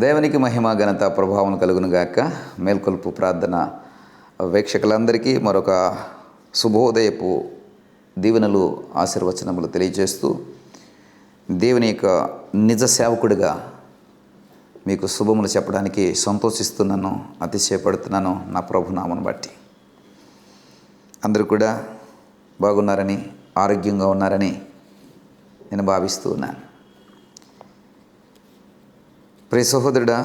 దేవునికి మహిమ ఘనత ప్రభావం కలుగును గాక. మేల్కొల్పు ప్రార్థన వీక్షకులందరికీ మరొక శుభోదయపు దీవెనలు ఆశీర్వచనములు తెలియజేస్తూ దేవుని యొక్క నిజ సేవకుడిగా మీకు శుభములు చెప్పడానికి సంతోషిస్తున్నాను, అతిశయపడుతున్నాను నా ప్రభునామను బట్టి. అందరూ కూడా బాగున్నారని, ఆరోగ్యంగా ఉన్నారని నేను భావిస్తూ ఉన్నాను. ప్రియ సహోదరుడా,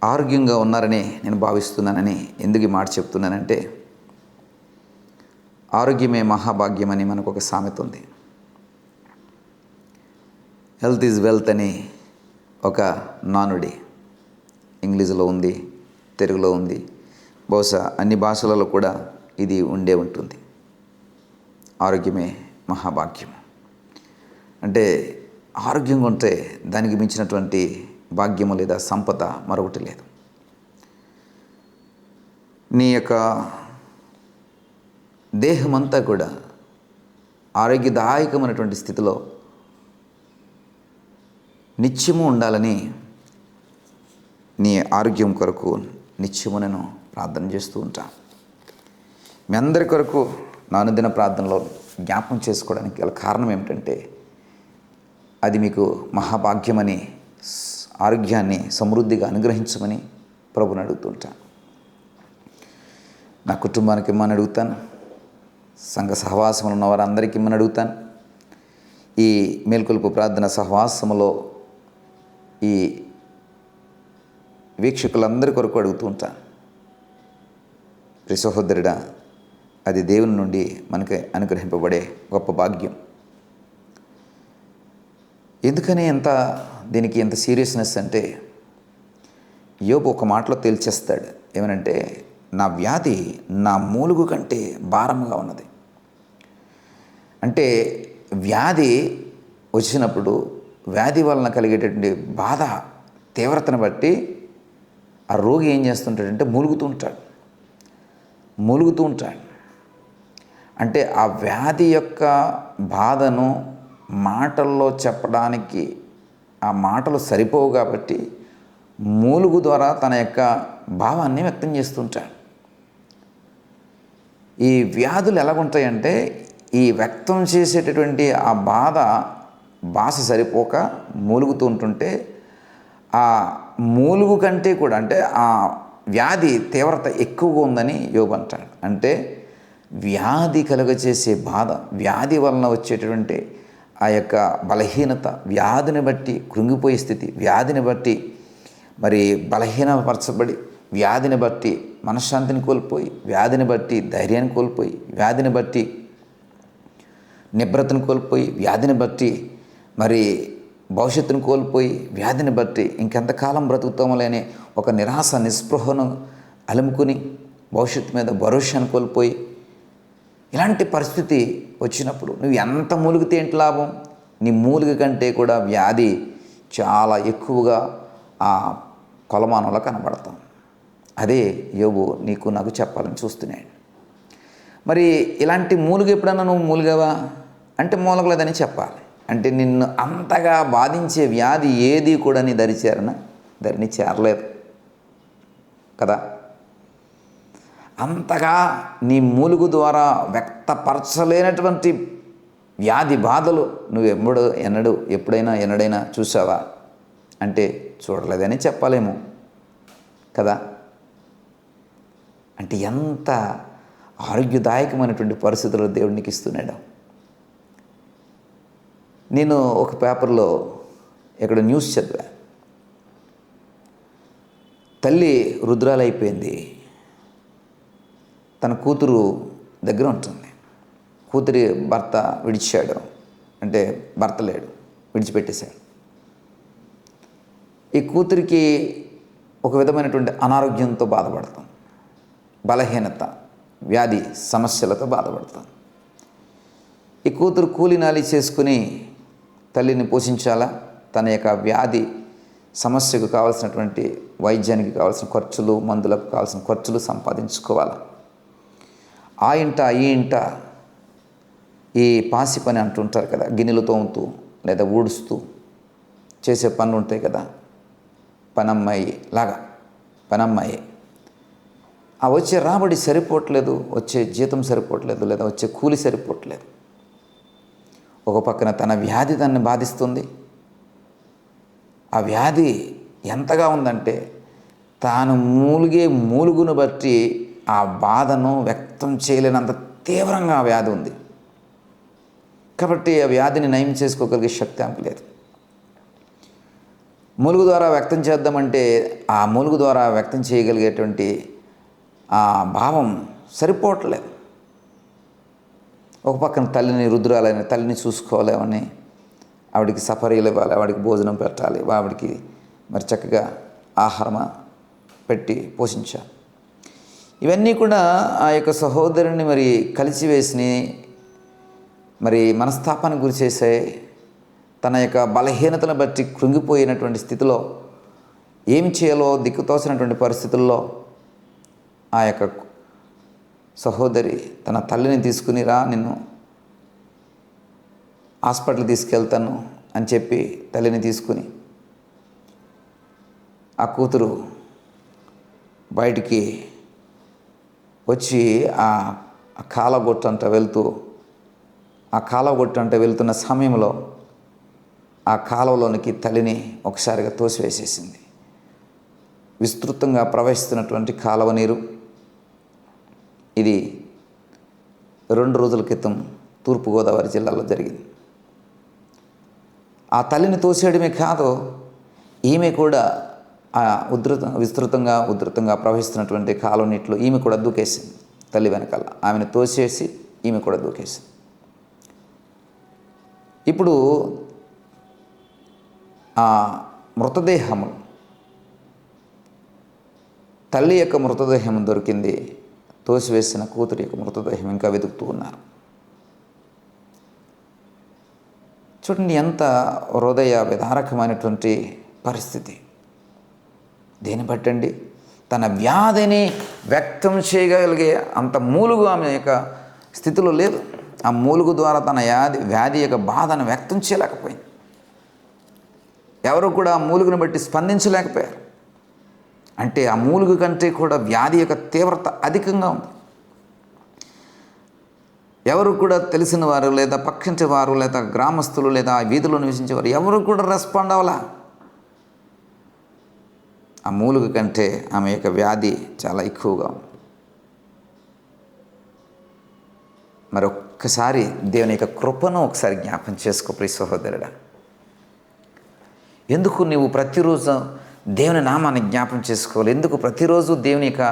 ఆరోగ్యంగా ఉన్నారని నేను భావిస్తున్నానని ఎందుకు ఈ మాట చెప్తున్నానంటే, ఆరోగ్యమే మహాభాగ్యమని మనకు ఒక సామెత ఉంది. హెల్త్ ఈజ్ వెల్త్ అని ఒక నానుడి ఇంగ్లీషులో ఉంది, తెలుగులో ఉంది, బహుశా అన్ని భాషలలో కూడా ఇది ఉండే ఉంటుంది. ఆరోగ్యమే మహాభాగ్యం అంటే ఆరోగ్యంగా ఉంటే దానికి మించినటువంటి భాగ్యము లేదా సంపద మరొకటి లేదు. నీ యొక్క దేహమంతా కూడా ఆరోగ్యదాయకమైనటువంటి స్థితిలో నిత్యము ఉండాలని నీ ఆరోగ్యం కొరకు నిత్యము నేను ప్రార్థన చేస్తూ ఉంటాను. మీ అందరి కొరకు నా అనుదిన ప్రార్థనలో జ్ఞాపకం చేసుకోవడానికి గల కారణం ఏమిటంటే, అది మీకు మహాభాగ్యమని, ఆరోగ్యాన్ని సమృద్ధిగా అనుగ్రహించమని ప్రభుని అడుగుతుంటాను. నా కుటుంబానికి ఇమ్మని అడుగుతాను, సంఘ సహవాసములు ఉన్న వారందరికీ ఇమ్మని అడుగుతాను. ఈ మేల్కొల్పు ప్రార్థన సహవాసములో ఈ వీక్షకులందరి కొరకు అడుగుతూ ఉంటాను. ప్రియ సహోదరుడా, అది దేవుని నుండి మనకి అనుగ్రహింపబడే గొప్ప భాగ్యం. ఎందుకని దీనికి ఎంత సీరియస్నెస్ అంటే, యోబు ఒక మాటలో తేల్చేస్తాడు. ఏమనంటే, నా వ్యాధి నా మూలుగు కంటే భారంగా ఉన్నది. అంటే వ్యాధి వచ్చినప్పుడు వ్యాధి వలన కలిగేటటువంటి బాధ తీవ్రతను బట్టి ఆ రోగి ఏం చేస్తుంటాడంటే మూలుగుతూ ఉంటాడు. అంటే ఆ వ్యాధి యొక్క బాధను మాటల్లో చెప్పడానికి ఆ మాటలు సరిపోవు కాబట్టి మూలుగు ద్వారా తన యొక్క భావాన్ని వ్యక్తం చేస్తుంటాడు. ఈ వ్యాధులు ఎలాగుంటాయంటే, ఈ వ్యక్తం చేసేటటువంటి ఆ భాష సరిపోక మూలుగుతూ ఉంటుంటే, ఆ మూలుగు కంటే కూడా అంటే ఆ వ్యాధి తీవ్రత ఎక్కువగా ఉందని యోబు అంటాడు. అంటే వ్యాధి కలుగజేసే బాధ, వ్యాధి వలన వచ్చేటటువంటి ఆ యొక్క బలహీనత, వ్యాధిని బట్టి కృంగిపోయే స్థితి, వ్యాధిని బట్టి మరి బలహీనపరచబడి, వ్యాధిని బట్టి మనశ్శాంతిని కోల్పోయి, వ్యాధిని బట్టి ధైర్యాన్ని కోల్పోయి, వ్యాధిని బట్టి నిబ్రతను కోల్పోయి, వ్యాధిని బట్టి మరి భవిష్యత్తును కోల్పోయి, వ్యాధిని బట్టి ఇంకెంతకాలం బ్రతుకుతామో అనే ఒక నిరాశ నిస్పృహను అలుముకుని భవిష్యత్తు మీద భరోసాను కోల్పోయి, ఇలాంటి పరిస్థితి వచ్చినప్పుడు నువ్వు ఎంత మూలిగితే ఏంటి లాభం? నీ మూలిగ కంటే కూడా వ్యాధి చాలా ఎక్కువగా ఆ కొలమానంలో కనబడతాం. అదే యోబు నాకు చెప్పాలని చూస్తున్నాడు. మరి ఇలాంటి మూలిగ ఎప్పుడన్నా నువ్వు మూలిగావా అంటే మూలగలేదని చెప్పాలి. అంటే నిన్ను అంతగా బాధించే వ్యాధి ఏది కూడా నీ దరిని చేరలేదు కదా. అంతగా నీ మూలుగు ద్వారా వ్యక్తపరచలేనటువంటి వ్యాధి బాధలు నువ్వు ఎప్పుడైనా చూసావా అంటే చూడలేదని చెప్పలేము కదా. అంటే ఎంత ఆరోగ్యదాయకమైనటువంటి పరిస్థితుల్లో దేవుడు నీకు ఇస్తున్నాడు. నేను ఒక పేపర్లో ఇక్కడ న్యూస్ చదివా. తల్లి రుద్రాలైపోయింది, తన కూతురు దగ్గర ఉంటుంది. కూతురి భర్త విడిచాడు, అంటే భర్త లేడు, విడిచిపెట్టేశాడు. ఈ కూతురికి ఒక విధమైనటువంటి అనారోగ్యంతో బాధపడతాం, బలహీనత, వ్యాధి సమస్యలతో బాధపడతాం. ఈ కూతురు కూలినాలి చేసుకుని తల్లిని పోషించాలా, తన యొక్క వ్యాధి సమస్యకు కావాల్సినటువంటి వైద్యానికి కావాల్సిన ఖర్చులు, మందులకు కావాల్సిన ఖర్చులు సంపాదించుకోవాలా. ఆ ఇంట ఈ ఇంట ఈ పాసి పని అంటుంటారు కదా, గిన్నెలు తోముతూ లేదా ఊడుస్తూ చేసే పనులు ఉంటాయి కదా, పనమ్మాయి లాగా, పనమ్మాయి. ఆ వచ్చే రాబడి సరిపోవట్లేదు, వచ్చే జీతం సరిపోవట్లేదు, లేదా వచ్చే కూలి సరిపోవట్లేదు. ఒక పక్కన తన వ్యాధి తనని బాధిస్తుంది. ఆ వ్యాధి ఎంతగా ఉందంటే తాను మూలుగును బట్టి ఆ బాధను వ్యక్తం చేయలేనంత తీవ్రంగా ఆ వ్యాధి ఉంది. కాబట్టి ఆ వ్యాధిని నయం చేసుకోగలిగే శక్తి ఆమెకు లేదు. మూలుగు ద్వారా వ్యక్తం చేద్దామంటే ఆ మూలుగు ద్వారా వ్యక్తం చేయగలిగేటువంటి ఆ భావం సరిపోవట్లేదు. ఒక పక్కన తల్లిని, రుద్రాలని తల్లిని చూసుకోలేమని ఆవిడికి సఫరీలు ఇవ్వాలి, ఆవిడికి భోజనం పెట్టాలి, ఆవిడికి మరి చక్కగా ఆహారం పెట్టి పోషించాలి. ఇవన్నీ కూడా ఆ యొక్క సహోదరుని మరి కలిసివేసి మరి మనస్తాపానికి గురి చేసే, తన యొక్క బలహీనతను బట్టి కృంగిపోయినటువంటి స్థితిలో ఏం చేయాలో దిక్కుతోచినటువంటి పరిస్థితుల్లో ఆ యొక్క సహోదరి తన తల్లిని తీసుకుని నిన్ను హాస్పిటల్ తీసుకెళ్తాను అని చెప్పి తల్లిని తీసుకుని ఆ కూతురు బయటికి వచ్చి ఆ కాలగొట్టంట వెళ్తున్న సమయంలో ఆ కాలువలోనికి తల్లిని ఒకసారిగా తోసివేసేసింది. విస్తృతంగా ప్రవహిస్తున్నటువంటి కాలువ నీరు. ఇది 2 రోజుల క్రితం తూర్పుగోదావరి జిల్లాలో జరిగింది. ఆ తల్లిని తోసేయడమే కాదు, ఈమె కూడా ఆ ఉధృతంగా ప్రవహిస్తున్నటువంటి కాలువ నీటిలో ఈమె కూడా దూకేసింది. తల్లి వెనకాల ఆమెను తోసేసి ఈమె కూడా దూకేసింది. ఇప్పుడు ఆ మృతదేహము, తల్లి యొక్క మృతదేహం దొరికింది, తోసివేసిన కూతురి యొక్క మృతదేహం ఇంకా వెతుకుతూ ఉన్నారు. చూడండి ఎంత హృదయ విదారకమైనటువంటి పరిస్థితి. దేని బట్టండి, తన వ్యాధిని వ్యక్తం చేయగలిగే అంత మూలుగు ఆమె యొక్క స్థితిలో లేదు. ఆ మూలుగు ద్వారా తన వ్యాధి యొక్క బాధను వ్యక్తం చేయలేకపోయింది. ఎవరు కూడా ఆ మూలుగును బట్టి స్పందించలేకపోయారు. అంటే ఆ మూలుగు కంటే కూడా వ్యాధి యొక్క తీవ్రత అధికంగా ఉంది. ఎవరు కూడా తెలిసిన వారు, లేదా పక్కింటి వారు, లేదా గ్రామస్తులు, లేదా వీధిలో నివసించేవారు ఎవరు కూడా రెస్పాండ్ అవ్వాలా. ఆ మూలుగు కంటే ఆమె యొక్క వ్యాధి చాలా ఎక్కువగా ఉంది. మరి ఒక్కసారి దేవుని యొక్క కృపను ఒకసారి జ్ఞాపం చేసుకో ప్రియ సహోదరుడా. ఎందుకు నీవు ప్రతిరోజు దేవుని నామాన్ని జ్ఞాపం చేసుకోవాలి? ఎందుకు ప్రతిరోజు దేవుని యొక్క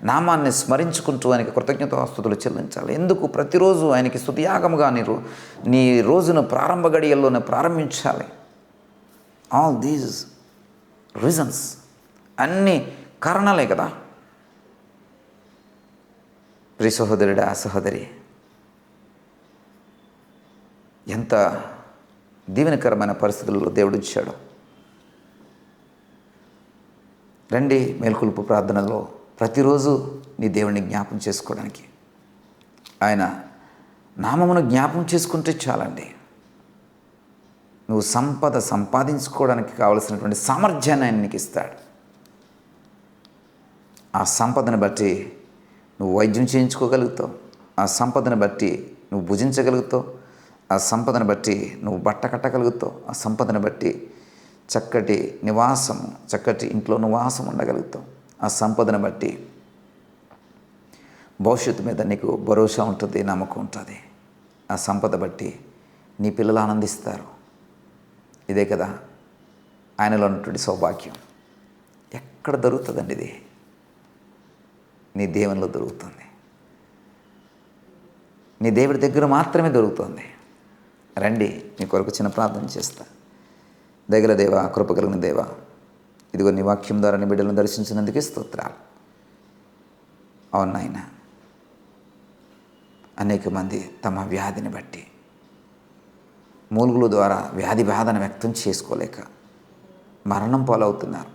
నామాన్ని స్మరించుకుంటూ ఆయనకి కృతజ్ఞతాస్తుతులు చెల్లించాలి? ఎందుకు ప్రతిరోజు ఆయనకి స్తుతియాగముగా నీ రోజును ప్రారంభ గడియల్లోనే ప్రారంభించాలి? ఆల్ దీస్ రీజన్స్, అన్ని కారణాలే కదా. ప్రియ సహోదరుడా, సహోదరి, ఎంత దీవెనకరమైన పరిస్థితుల్లో దేవుడు ఇచ్చాడు. రండి మేల్కొలుపు ప్రార్థనలో ప్రతిరోజు నీ దేవుడిని జ్ఞాపం చేసుకోవడానికి, ఆయన నామమును జ్ఞాపం చేసుకుంటే చాలండి. నువ్వు సంపాదించుకోవడానికి కావలసినటువంటి సామర్థ్యాన్ని ఆయన నీకు ఇస్తాడు. ఆ సంపదను బట్టి నువ్వు వైద్యం చేయించుకోగలుగుతావు, ఆ సంపదను బట్టి నువ్వు భుజించగలుగుతావు, ఆ సంపదను బట్టి నువ్వు బట్ట కట్టగలుగుతావు, ఆ సంపదను బట్టి చక్కటి ఇంట్లో నివాసం ఉండగలుగుతావు. ఆ సంపదను బట్టి భవిష్యత్తు మీద నీకు భరోసా ఉంటుంది, నమ్మకం ఉంటుంది. ఆ సంపద బట్టి నీ పిల్లలు ఆనందిస్తారు. ఇదే కదా ఆయనలో ఉన్నటువంటి సౌభాగ్యం. ఎక్కడ దొరుకుతుందండి ఇది? నీ దేవునిలో దొరుకుతుంది. నీ దేవుడి దగ్గర మాత్రమే దొరుకుతుంది. రండి, మీ కొరకు చిన్న ప్రార్థన చేస్తా. దయగల దేవా, కృప కలిగిన దేవా, ఇదిగో నీ వాక్యం ద్వారా నీ బిడ్డలను దర్శించినందుకే స్తోత్రాలు. అవును నాయన, అనేక మంది తమ వ్యాధిని బట్టి మూలుగుల ద్వారా వ్యాధి బాధను వ్యక్తం చేసుకోలేక మరణం పాలవుతున్నారు.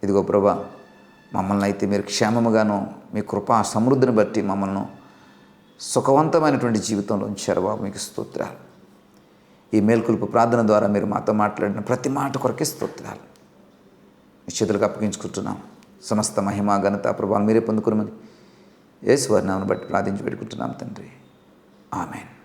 ఇదిగో ప్రభా, మమ్మల్ని అయితే మీరు క్షేమముగాను మీ కృపా సమృద్ధిని బట్టి మమ్మల్ని సుఖవంతమైనటువంటి జీవితంలో ఉంచారు బాబు. మీకు స్తోత్రాలు. ఈ మేల్కొల్పు ప్రార్థన ద్వారా మీరు మాతో మాట్లాడిన ప్రతి మాట కొరకే స్తోత్రాలు. మీ చేతులకు అప్పగించుకుంటున్నాం. సమస్త మహిమ ఘనత ప్రభావం మీరే పొందుకునమని యేసు వారి నామమును బట్టి ప్రార్థించి పెట్టుకుంటున్నాం తండ్రి. ఆమేన్.